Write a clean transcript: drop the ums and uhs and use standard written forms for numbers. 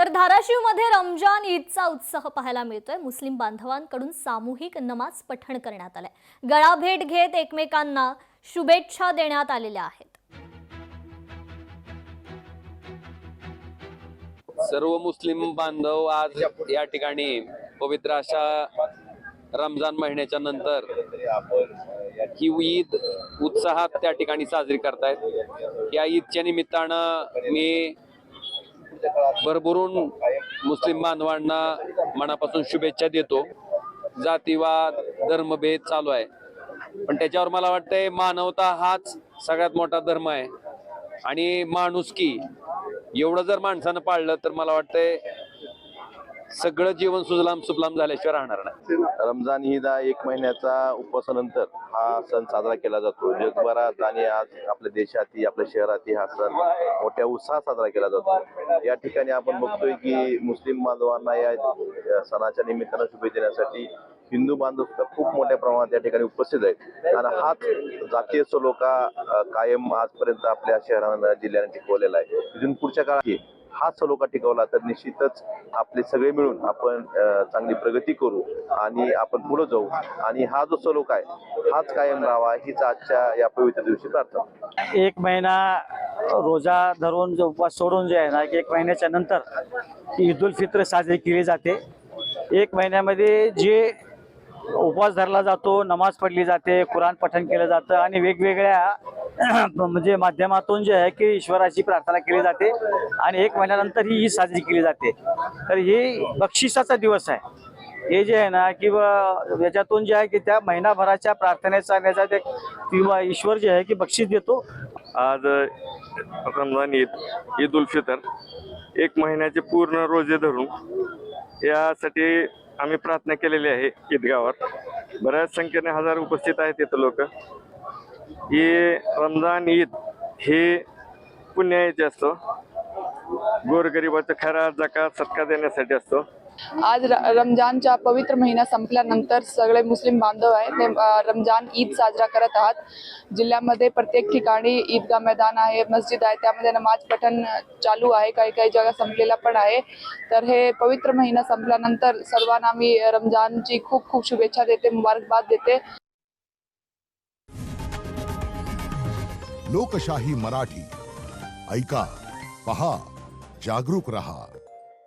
तर धाराशिवमध्ये रमजान ईदचा उत्साह पाहायला मिळतोय। मुस्लिम बांधवांकडून सामूहिक नमाज पठण करण्यात आलंय। गळाभेट घेत एकमेकांना शुभेच्छा देण्यात आलेल्या आहेत। सर्व मुस्लिम बांधव आज या ठिकाणी पवित्र अशा रमजान महिन्याच्या नंतर ही ईद उत्साहात त्या ठिकाणी साजरी करतायत। या ईदच्या निमित्तानं मी भरभरून मुस्लिम बांधवांना मनापासून शुभेच्छा देतो। जातीवाद धर्मभेद चालू आहे, पण त्याच्यावर मला वाटतंय मानवता हाच सगळ्यात मोठा धर्म आहे आणि माणुसकी एवढं जर माणसानं पाळलं तर मला वाटतंय सगळं जीवन सुजलाम सुफलाम झाल्याशिवाय राहणार नाही। रमजान ईद हा 1 महिन्याचा उपवासानंतर हा सण साजरा केला जातो। जगभरात आणि आज आपल्या देशातही आपल्या शहरातही हा सण मोठ्या उत्साहात साजरा केला जातो। या ठिकाणी आपण बघतोय की मुस्लिम बांधवांना या सणाच्या निमित्तानं शुभेच्छा देण्यासाठी हिंदू बांधव सुद्धा खूप मोठ्या प्रमाणात या ठिकाणी उपस्थित आहेत आणि हाच जातीय सलोखा कायम आजपर्यंत आपल्या शहरांना जिल्ह्याने टिकवलेला आहे। इथून पुढच्या काळात हा सलोखा टिकवला तर निश्चितच आपले सगळे मिळून आपण चांगली प्रगती करू आणि आपण पुढे जाऊ आणि हा जो सलोखा आहे हाच कायम राहावा हीच आजच्या या पवित्र दिवशी प्रार्थना। 1 महिना रोजा धरून जो उपवास सोडून जे आहे ना, की 1 महिन्याच्या नंतर ईद उल फित्र साजरी केली जाते। 1 महिन्यामध्ये जे उपवास धरला जातो, नमाज पढ़ली जाते, कुराण पठण केलं जातं आणि वेगवेगळ्या म्हणजे माध्यमातून जे आहे की ईश्वराची प्रार्थना केली जाते आणि 1 महिन्यानंतर ही ईद साजरी केली जाते। तर हे बक्षिसाचा दिवस आहे। हे जे आहे ना किंवा याच्यातून जे आहे की त्या महिनाभराच्या प्रार्थनेचा ते किंवा ईश्वर जे आहे की बक्षीस देतो। आज रमजान ईद उल फितर 1 महिन्याचे पूर्ण रोजे धरून यासाठी आम्ही प्रार्थना केलेली आहे। ईदगावर बऱ्याच संख्येने हजार उपस्थित आहेत इथं लोक। हे रमजान ईद हे पुण्याचे असतो, गोरगरिबाचं खरा जकात सदका देण्यासाठी असतो। आज रमजानचा पवित्र महिना संपल्यानंतर सगळे मुस्लिम बांधव आहेत ते रमजान ईद साजरा करत आहात। जिल्ह्यामध्ये प्रत्येक ठिकाणी ईदगाह मैदान आहे, मस्जिद आहे, त्यामध्ये नमाज पठण चालू आहे, काही काही जागा संपलेला पण आहे। तर हे पवित्र महिना संपल्यानंतर सर्वांना मी रमजानची खूप खूप शुभेच्छा देते, मुबारकबाद देते। लोकशाही मराठी ऐका, पहा, जागरूक रहा।